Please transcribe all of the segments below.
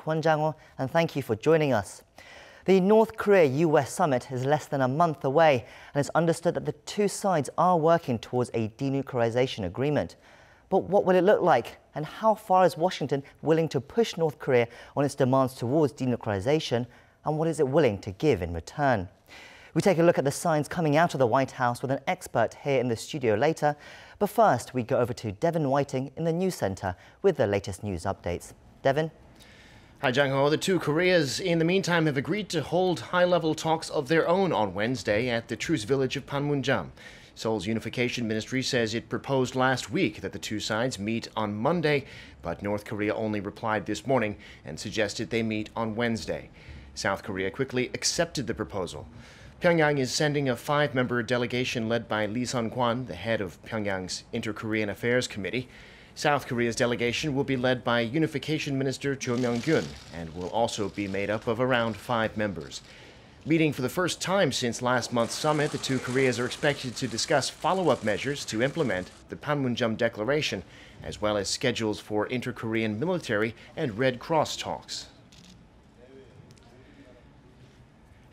Kwon, and thank you for joining us. The North Korea-US summit is less than a month away, and it's understood that the two sides are working towards a denuclearization agreement. But what will it look like, and how far is Washington willing to push North Korea on its demands towards denuclearization, and what is it willing to give in return? We take a look at the signs coming out of the White House with an expert here in the studio later. But first, we go over to Devin Whiting in the News Centre with the latest news updates. Devin? Hi, Jang-ho. The two Koreas, in the meantime, have agreed to hold high-level talks of their own on Wednesday at the truce village of Panmunjom. Seoul's Unification Ministry says it proposed last week that the two sides meet on Monday, but North Korea only replied this morning and suggested they meet on Wednesday. South Korea quickly accepted the proposal. Pyongyang is sending a 5-member delegation led by Lee Sun-kwan, the head of Pyongyang's Inter-Korean Affairs Committee. South Korea's delegation will be led by Unification Minister Jo Myung-gyun and will also be made up of around 5 members. Meeting for the first time since last month's summit, the two Koreas are expected to discuss follow-up measures to implement the Panmunjom Declaration, as well as schedules for inter-Korean military and Red Cross talks.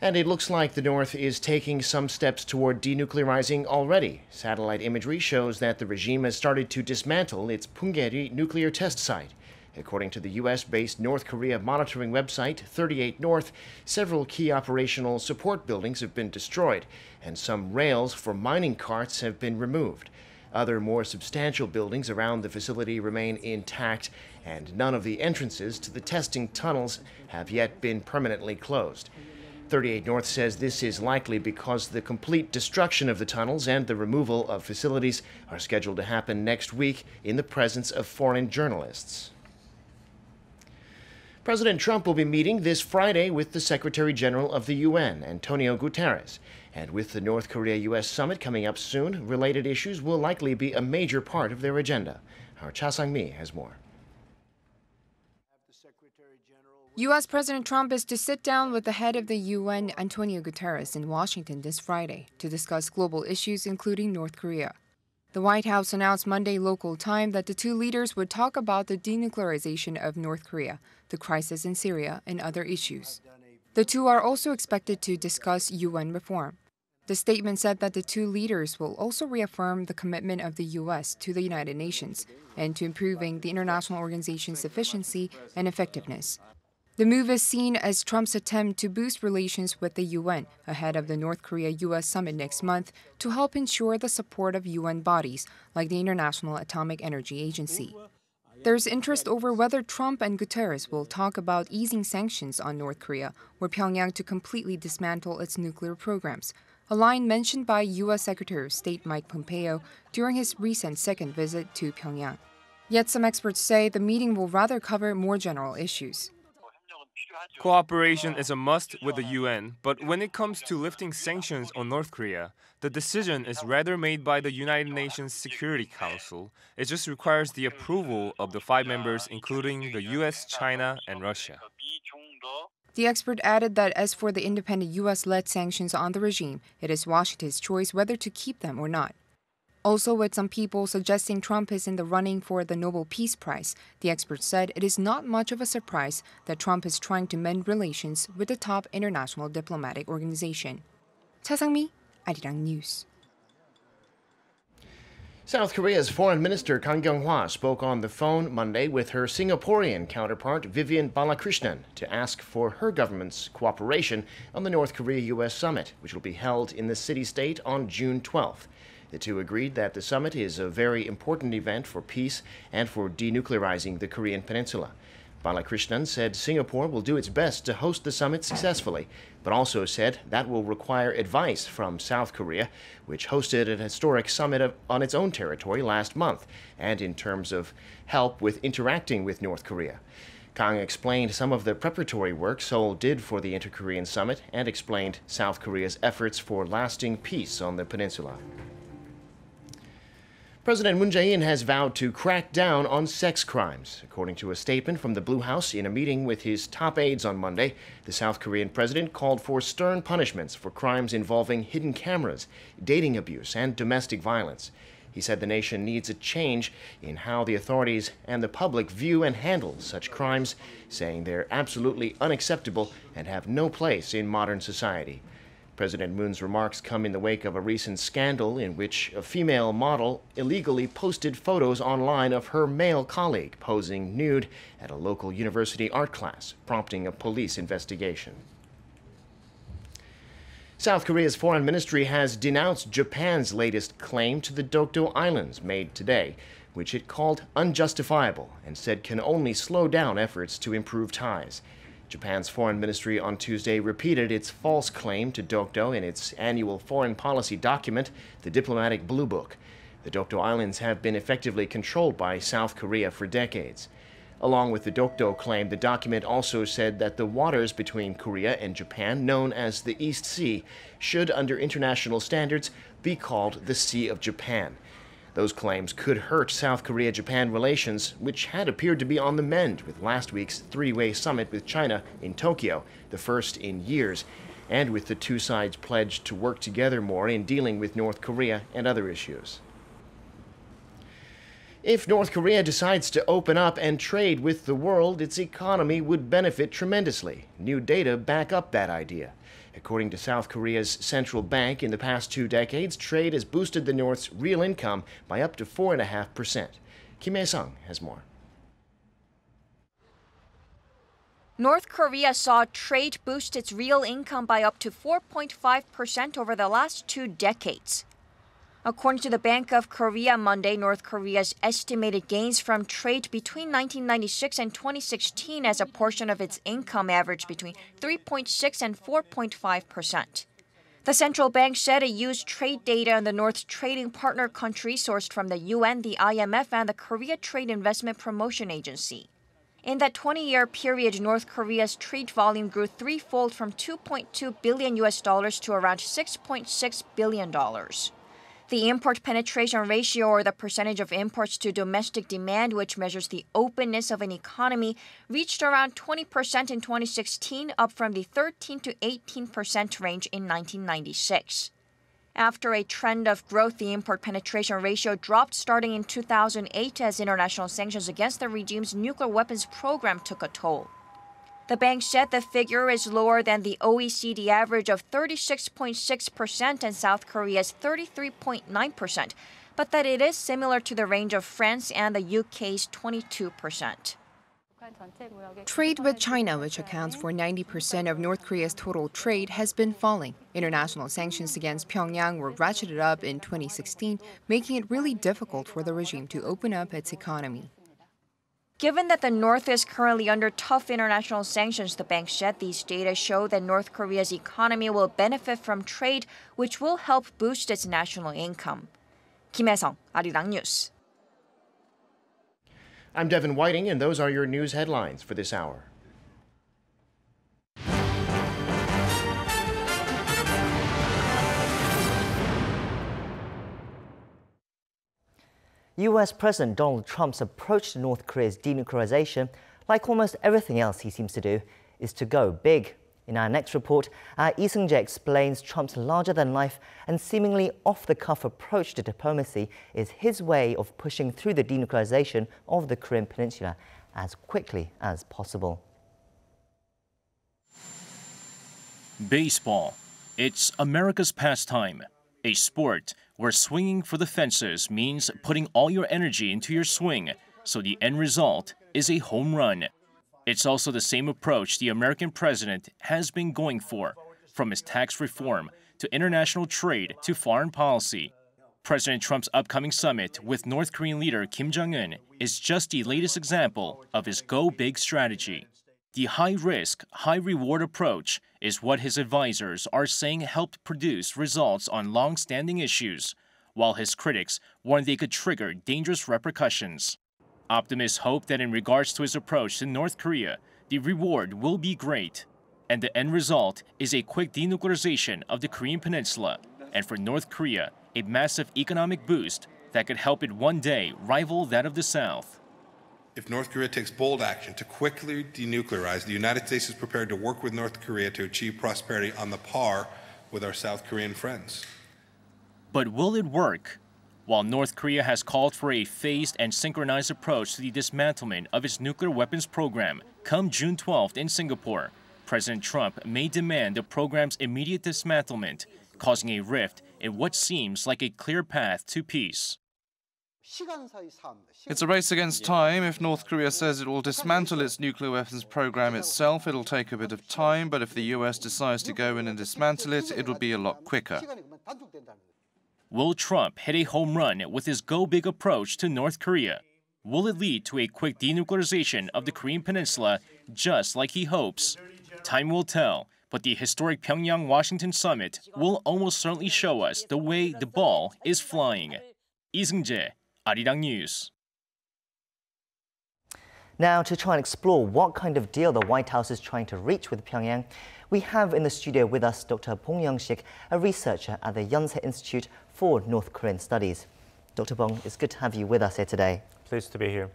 And it looks like the North is taking some steps toward denuclearizing already. Satellite imagery shows that the regime has started to dismantle its Punggye-ri nuclear test site. According to the U.S.-based North Korea monitoring website 38 North, several key operational support buildings have been destroyed, and some rails for mining carts have been removed. Other more substantial buildings around the facility remain intact, and none of the entrances to the testing tunnels have yet been permanently closed. 38 North says this is likely because the complete destruction of the tunnels and the removal of facilities are scheduled to happen next week in the presence of foreign journalists. President Trump will be meeting this Friday with the Secretary-General of the UN, N.K Guterres. And with the North Korea-US summit coming up soon, related issues will likely be a major part of their agenda. Our Cha Sang-mi has more. U.S. President Trump is to sit down with the head of the UN, Antonio Guterres, in Washington this Friday to discuss global issues, including North Korea. The White House announced Monday local time that the two leaders would talk about the denuclearization of North Korea, the crisis in Syria, and other issues. The two are also expected to discuss UN reform. The statement said that the two leaders will also reaffirm the commitment of the U.S. to the United Nations and to improving the international organization's efficiency and effectiveness. The move is seen as Trump's attempt to boost relations with the UN ahead of the North Korea-US summit next month to help ensure the support of UN bodies like the International Atomic Energy Agency. There's interest over whether Trump and Guterres will talk about easing sanctions on North Korea or Pyongyang to completely dismantle its nuclear programs, a line mentioned by U.S. Secretary of State Mike Pompeo during his recent second visit to Pyongyang. Yet some experts say the meeting will rather cover more general issues. Cooperation is a must with the UN, but when it comes to lifting sanctions on North Korea, the decision is rather made by the United Nations Security Council. It just requires the approval of the 5 members, including the US, China, and Russia. The expert added that as for the independent US-led sanctions on the regime, it is Washington's choice whether to keep them or not. Also, with some people suggesting Trump is in the running for the Nobel Peace Prize, the expert said it is not much of a surprise that Trump is trying to mend relations with the top international diplomatic organization. Cha Sang-mi, Arirang News. South Korea's Foreign Minister Kang Kyung-hwa spoke on the phone Monday with her Singaporean counterpart Vivian Balakrishnan to ask for her government's cooperation on the North Korea-US summit, which will be held in the city-state on June 12th. The two agreed that the summit is a very important event for peace and for denuclearizing the Korean peninsula. Balakrishnan said Singapore will do its best to host the summit successfully, but also said that will require advice from South Korea, which hosted an historic summit on its own territory last month, and in terms of help with interacting with North Korea. Kang explained some of the preparatory work Seoul did for the Inter-Korean summit and explained South Korea's efforts for lasting peace on the peninsula. President Moon Jae-in has vowed to crack down on sex crimes. According to a statement from the Blue House in a meeting with his top aides on Monday, the South Korean president called for stern punishments for crimes involving hidden cameras, dating abuse, and domestic violence. He said the nation needs a change in how the authorities and the public view and handle such crimes, saying they're absolutely unacceptable and have no place in modern society. President Moon's remarks come in the wake of a recent scandal in which a female model illegally posted photos online of her male colleague posing nude at a local university art class, prompting a police investigation. South Korea's foreign ministry has denounced Japan's latest claim to the Dokdo Islands made today, which it called unjustifiable and said can only slow down efforts to improve ties. Japan's foreign ministry on Tuesday repeated its false claim to Dokdo in its annual foreign policy document, the Diplomatic Blue Book. The Dokdo Islands have been effectively controlled by South Korea for decades. Along with the Dokdo claim, the document also said that the waters between Korea and Japan, known as the East Sea, should, under international standards, be called the Sea of Japan. Those claims could hurt South Korea-Japan relations, which had appeared to be on the mend with last week's three-way summit with China in Tokyo, the first in years, and with the two sides pledged to work together more in dealing with North Korea and other issues. If North Korea decides to open up and trade with the world, its economy would benefit tremendously. New data back up that idea. According to South Korea's central bank, in the past 2 decades, trade has boosted the North's real income by up to 4.5%. Kim Hae-sung has more. North Korea saw trade boost its real income by up to 4.5% over the last 2 decades. According to the Bank of Korea Monday, North Korea's estimated gains from trade between 1996 and 2016 as a portion of its income averaged between 3.6 and 4.5%. The central bank said it used trade data on the North's trading partner countries sourced from the UN, the IMF, and the Korea Trade Investment Promotion Agency. In that 20-year period, North Korea's trade volume grew threefold from $2.2 billion to around $6.6 billion. The import penetration ratio, or the percentage of imports to domestic demand, which measures the openness of an economy, reached around 20% in 2016, up from the 13 to 18% range in 1996. After a trend of growth, the import penetration ratio dropped starting in 2008 as international sanctions against the regime's nuclear weapons program took a toll. The bank said the figure is lower than the OECD average of 36.6% and South Korea's 33.9%, but that it is similar to the range of France and the UK's 22%. Trade with China, which accounts for 90% of North Korea's total trade, has been falling. International sanctions against Pyongyang were ratcheted up in 2016, making it really difficult for the regime to open up its economy. Given that the North is currently under tough international sanctions, the bank said these data show that North Korea's economy will benefit from trade, which will help boost its national income. Kim Hae-sung, Arirang News. I'm Devin Whiting, and those are your news headlines for this hour. U.S. President Donald Trump's approach to North Korea's denuclearization, like almost everything else he seems to do, is to go big. In our next report, our Lee Seung-jae explains Trump's larger-than-life and seemingly off-the-cuff approach to diplomacy is his way of pushing through the denuclearization of the Korean Peninsula as quickly as possible. Baseball. It's America's pastime, a sport where swinging for the fences means putting all your energy into your swing, so the end result is a home run. It's also the same approach the American president has been going for, from his tax reform to international trade to foreign policy. President Trump's upcoming summit with North Korean leader Kim Jong-un is just the latest example of his go-big strategy. The high-risk, high-reward approach is what his advisors are saying helped produce results on long-standing issues, while his critics warn they could trigger dangerous repercussions. Optimists hope that in regards to his approach to North Korea, the reward will be great, and the end result is a quick denuclearization of the Korean Peninsula, and for North Korea, a massive economic boost that could help it one day rival that of the South. If North Korea takes bold action to quickly denuclearize, the United States is prepared to work with North Korea to achieve prosperity on the par with our South Korean friends. But will it work? while North Korea has called for a phased and synchronized approach to the dismantlement of its nuclear weapons program come June 12th in Singapore, President Trump may demand the program's immediate dismantlement, causing a rift in what seems like a clear path to peace. It's a race against time. If North Korea says it will dismantle its nuclear weapons program itself, it'll take a bit of time, but if the US decides to go in and dismantle it, it'll be a lot quicker. Will Trump hit a home run with his go big approach to North Korea? Will it lead to a quick denuclearization of the Korean peninsula, just like he hopes? Time will tell, but the historic Pyongyang-Washington summit will almost certainly show us the way the ball is flying. Lee Seung-jae, Arirang News. Now, to try and explore what kind of deal the White House is trying to reach with Pyongyang, we have in the studio with us Dr Paul YoungSik, a researcher at the Yonsei Institute for North Korean Studies. Dr. Bong, it's good to have you with us here today. Pleased to be here.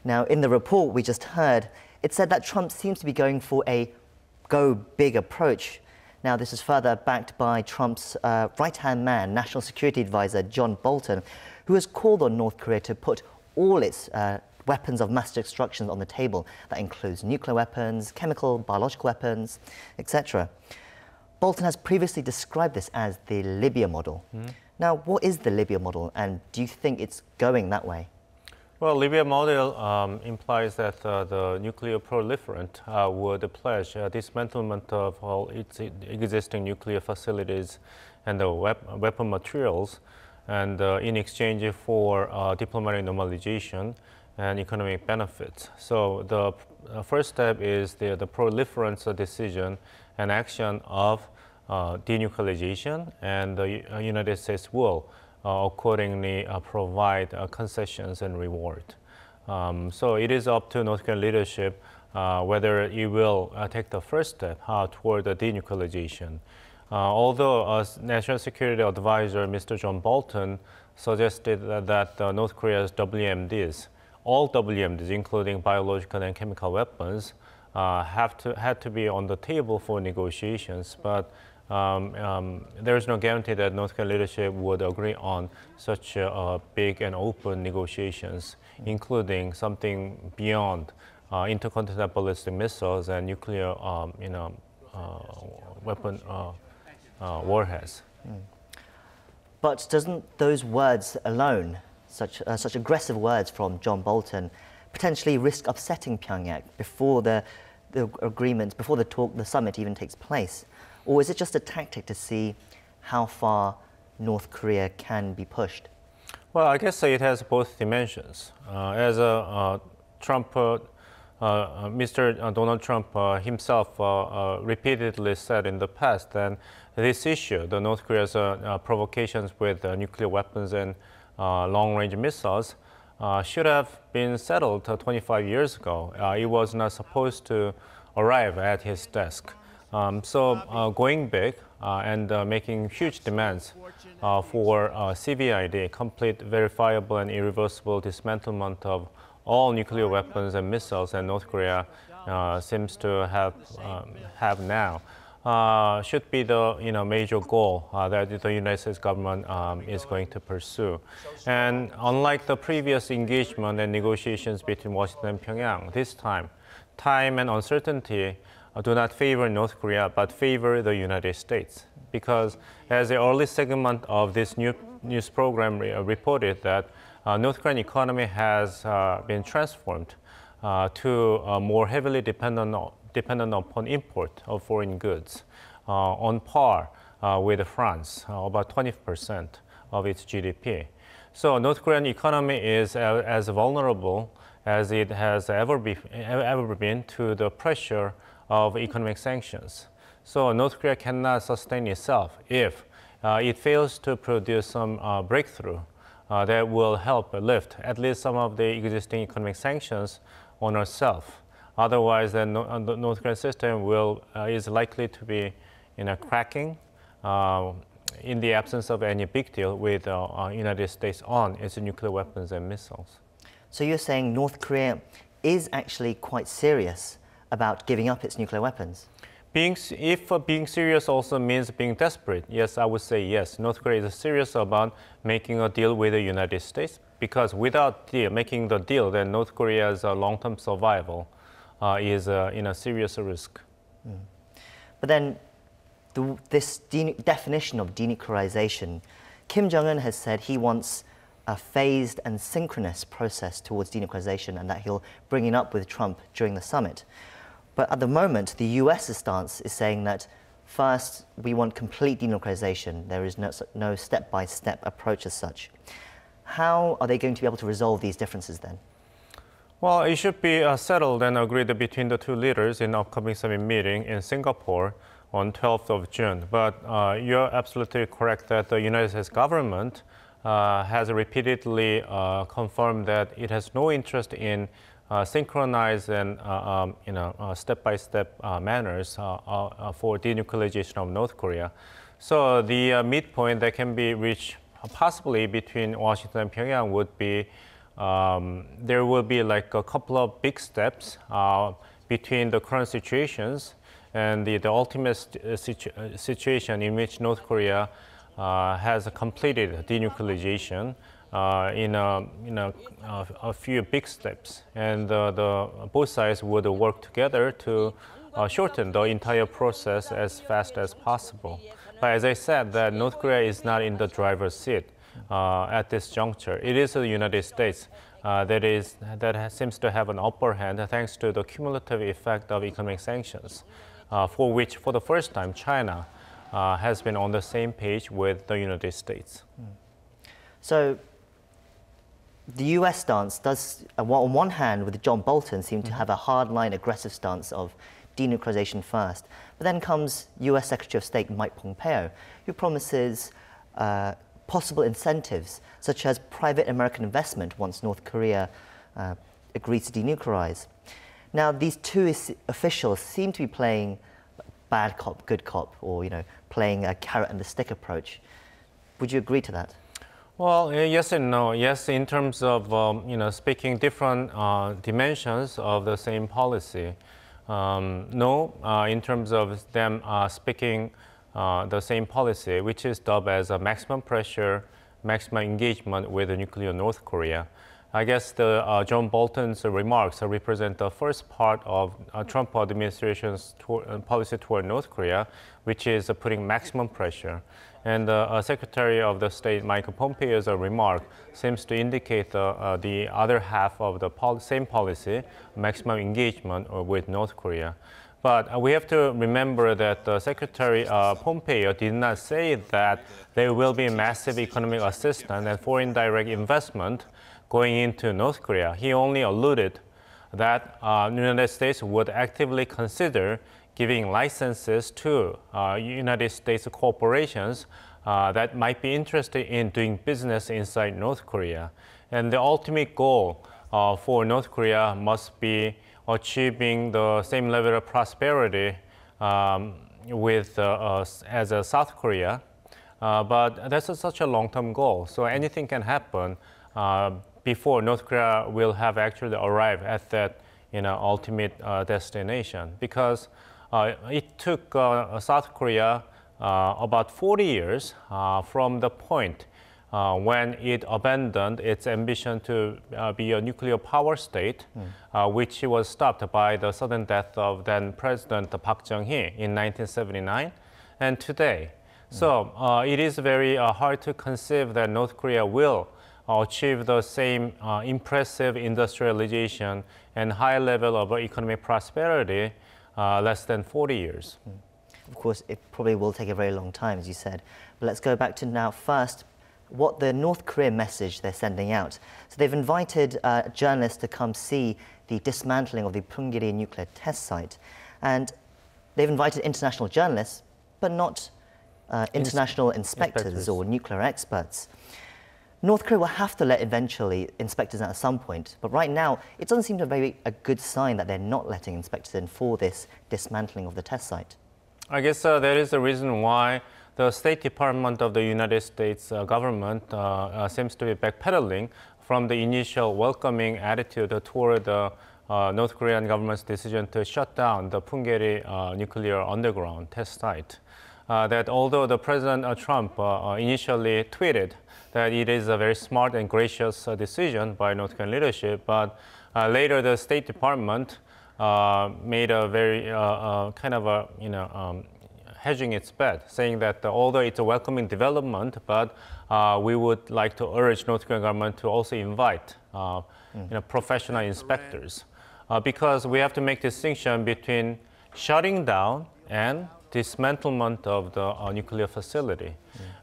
Now, in the report we just heard, it said that Trump seems to be going for a go-big approach. Now, this is further backed by Trump's right-hand man, National Security Advisor John Bolton, who has called on North Korea to put all its weapons of mass destruction on the table. That includes nuclear weapons, chemical, biological weapons, etc. Bolton has previously described this as the Libya model. Now, what is the Libya model, and do you think it's going that way? Well, Libya model implies that the nuclear proliferant would pledge dismantlement of all its existing nuclear facilities and the weapon materials, and in exchange for diplomatic normalization and economic benefits. So the first step is the proliferance decision and action of denuclearization, and the United States will accordingly provide concessions and reward. So it is up to North Korean leadership whether it will take the first step toward the denuclearization. Although National Security Advisor Mr. John Bolton suggested that North Korea's WMDs, all WMDs, including biological and chemical weapons, had to be on the table for negotiations, but there is no guarantee that North Korean leadership would agree on such big and open negotiations, including something beyond intercontinental ballistic missiles and nuclear, weapon warheads. But doesn't those words alone, such aggressive words from John Bolton, potentially risk upsetting Pyongyang before the agreement, before the summit even takes place? Or is it just a tactic to see how far North Korea can be pushed? Well, I guess it has both dimensions. As Mr. Donald Trump himself repeatedly said in the past, that this issue, the North Korea's provocations with nuclear weapons and long-range missiles, should have been settled 25 years ago. It was not supposed to arrive at his desk. So going big and making huge demands for CVID, complete, verifiable, and irreversible dismantlement of all nuclear weapons and missiles that North Korea seems to have now, should be the major goal that the United States government is going to pursue. And unlike the previous engagement and negotiations between Washington and Pyongyang, this time and uncertainty do not favor North Korea, but favor the United States. Because as the early segment of this news program reported that North Korean economy has been transformed to more heavily dependent upon import of foreign goods, on par with France, about 20% of its GDP. So North Korean economy is as vulnerable as it has ever been to the pressure of economic sanctions. So North Korea cannot sustain itself if it fails to produce some breakthrough that will help lift at least some of the existing economic sanctions on itself. Otherwise, the North Korean system is likely to be cracking in the absence of any big deal with the United States on its nuclear weapons and missiles. So you're saying North Korea is actually quite serious about giving up its nuclear weapons? If being serious also means being desperate, yes, I would say yes. North Korea is serious about making a deal with the United States, because without making the deal, then North Korea's long-term survival is in a serious risk. But then this definition of denuclearization, Kim Jong-un has said he wants a phased and synchronous process towards denuclearization, and that he'll bring it up with Trump during the summit. But at the moment, the US's stance is saying that first, we want complete denuclearization. There is no step-by-step approach as such. How are they going to be able to resolve these differences then? Well, it should be settled and agreed between the two leaders in the upcoming summit meeting in Singapore on 12th of June. But you're absolutely correct that the United States government has repeatedly confirmed that it has no interest in synchronized and step-by-step manners for denuclearization of North Korea. So the midpoint that can be reached possibly between Washington and Pyongyang would be there will be like a couple of big steps between the current situations and the ultimate situation in which North Korea has completed denuclearization in a few big steps, and both sides would work together to shorten the entire process as fast as possible. But as I said, that North Korea is not in the driver's seat at this juncture. It is the United States that seems to have an upper hand thanks to the cumulative effect of economic sanctions, for which, for the first time, China has been on the same page with the United States. So the US stance does, on one hand, with John Bolton, seem to have a hardline, aggressive stance of denuclearization first. But then comes US Secretary of State Mike Pompeo, who promises possible incentives, such as private American investment once North Korea agrees to denuclearize. Now, these two officials seem to be playing bad cop, good cop, or playing a carrot and the stick approach. Would you agree to that? Well, yes and no. Yes, in terms of speaking different dimensions of the same policy. No, in terms of them speaking the same policy, which is dubbed as a maximum pressure, maximum engagement with the nuclear North Korea. I guess the John Bolton's remarks represent the first part of Trump administration's policy toward North Korea, which is putting maximum pressure. And Secretary of the State Mike Pompeo's remark seems to indicate the other half of the same policy, maximum engagement with North Korea. But we have to remember that Secretary Pompeo did not say that there will be massive economic assistance and foreign direct investment going into North Korea. He only alluded that the United States would actively consider giving licenses to United States corporations that might be interested in doing business inside North Korea. And the ultimate goal for North Korea must be achieving the same level of prosperity with as South Korea. But that's such a long-term goal. So anything can happen before North Korea will have actually arrived at that ultimate destination. Because it took South Korea about 40 years from the point when it abandoned its ambition to be a nuclear power state, which was stopped by the sudden death of then President Park Chung-hee in 1979, and today. So it is very hard to conceive that North Korea will achieve the same impressive industrialization and high level of economic prosperity less than 40 years. Of course, it probably will take a very long time, as you said. But let's go back to now first what the North Korea message they're sending out. So they've invited journalists to come see the dismantling of the Punggye-ri nuclear test site. And they've invited international journalists, but not international inspectors or nuclear experts. North Korea will have to let eventually inspectors in at some point, but right now it doesn't seem to be a good sign that they're not letting inspectors in for this dismantling of the test site. I guess that is the reason why the State Department of the United States government seems to be backpedaling from the initial welcoming attitude toward the North Korean government's decision to shut down the Punggye-ri nuclear underground test site. That although the President Trump initially tweeted that it is a very smart and gracious decision by North Korean leadership, but later the State Department made a very kind of a, hedging its bet, saying that although it's a welcoming development, but we would like to urge North Korean government to also invite professional inspectors, because we have to make distinction between shutting down and dismantlement of the nuclear facility.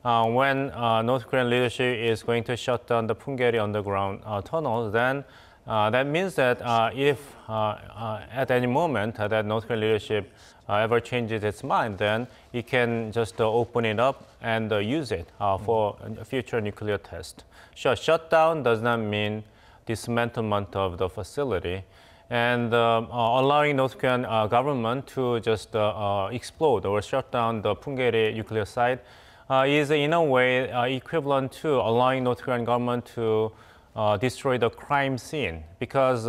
When North Korean leadership is going to shut down the Punggye-ri underground tunnels, then that means that if at any moment that North Korean leadership ever changes its mind, then it can just open it up and use it for a future nuclear test. So shutdown does not mean dismantlement of the facility. And allowing North Korean government to just explode or shut down the Punggye-ri nuclear site is in a way equivalent to allowing North Korean government to destroy the crime scene, because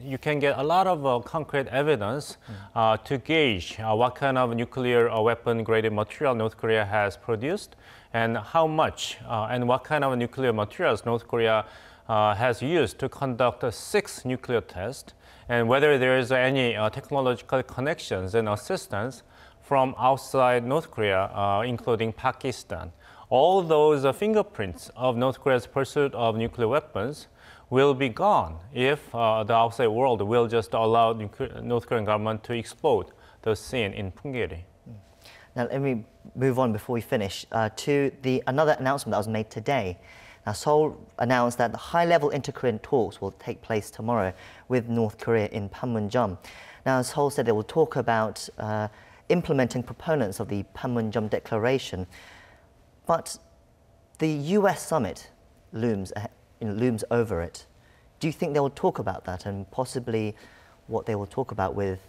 you can get a lot of concrete evidence to gauge what kind of nuclear weapon-grade material North Korea has produced, and how much and what kind of nuclear materials North Korea has used to conduct 6 nuclear tests, and whether there is any technological connections and assistance from outside North Korea, including Pakistan. All those fingerprints of North Korea's pursuit of nuclear weapons will be gone if the outside world will just allow North Korean government to explode the scene in Punggye-ri. Now let me move on before we finish to another announcement that was made today. Now, Seoul announced that the high-level InterKorean talks will take place tomorrow with North Korea in Panmunjom. Now, Seoul said they will talk about implementing proponents of the Panmunjom Declaration, but the U.S. summit looms over it. Do you think they will talk about that and possibly what they will talk about with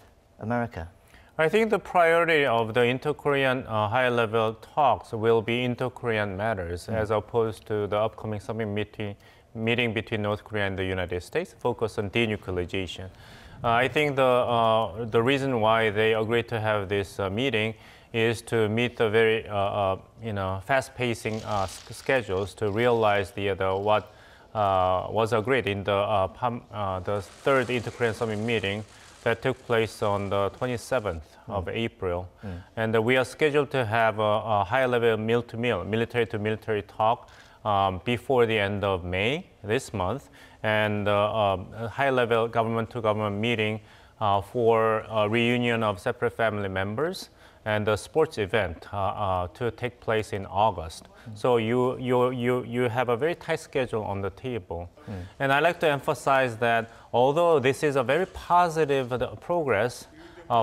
America? I think the priority of the inter-Korean high-level talks will be inter-Korean matters, as opposed to the upcoming summit meeting between North Korea and the United States, focused on denuclearization. I think the reason why they agreed to have this meeting is to meet the very fast-pacing schedules to realize what was agreed in the third inter-Korean summit meeting that took place on the 27th of April. And we are scheduled to have a high-level mill-to-mill, military-to-military talk before the end of May this month, and a high-level government-to-government meeting for a reunion of separate family members, and a sports event to take place in August. So you have a very tight schedule on the table. And I like to emphasize that although this is a very positive progress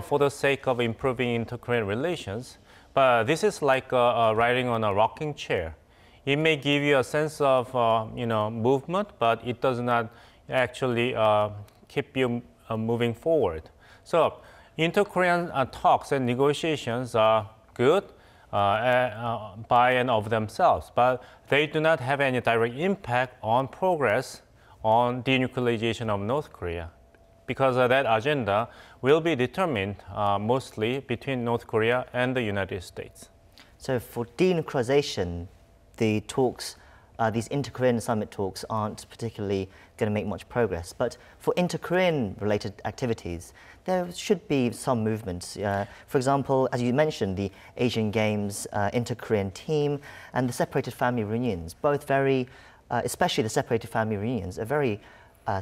for the sake of improving inter-Korean relations, but this is like riding on a rocking chair. It may give you a sense of movement, but it does not actually keep you moving forward. So inter-Korean talks and negotiations are good by and of themselves, but they do not have any direct impact on progress on denuclearization of North Korea, because that agenda will be determined mostly between North Korea and the United States. So for denuclearization, the talks, these inter-Korean summit talks aren't particularly going to make much progress. But for inter-Korean related activities, there should be some movements. For example, as you mentioned, the Asian Games inter-Korean team and the separated family reunions, both very, especially the separated family reunions, a very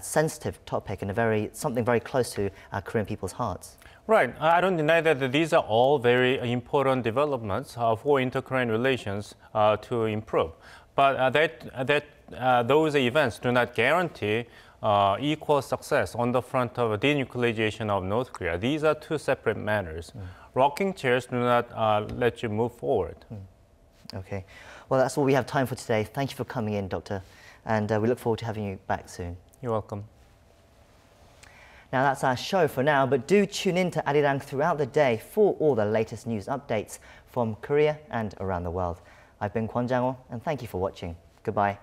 sensitive topic and something very close to Korean people's hearts. Right. I don't deny that these are all very important developments for inter-Korean relations to improve. But those events do not guarantee equal success on the front of denuclearization of North Korea. These are two separate matters. Rocking chairs do not let you move forward. Okay. Well, that's all we have time for today. Thank you for coming in, Doctor. And we look forward to having you back soon. You're welcome. Now, that's our show for now, but do tune in to Arirang throughout the day for all the latest news updates from Korea and around the world. I've been Kwon Jang-ho, and thank you for watching. Goodbye.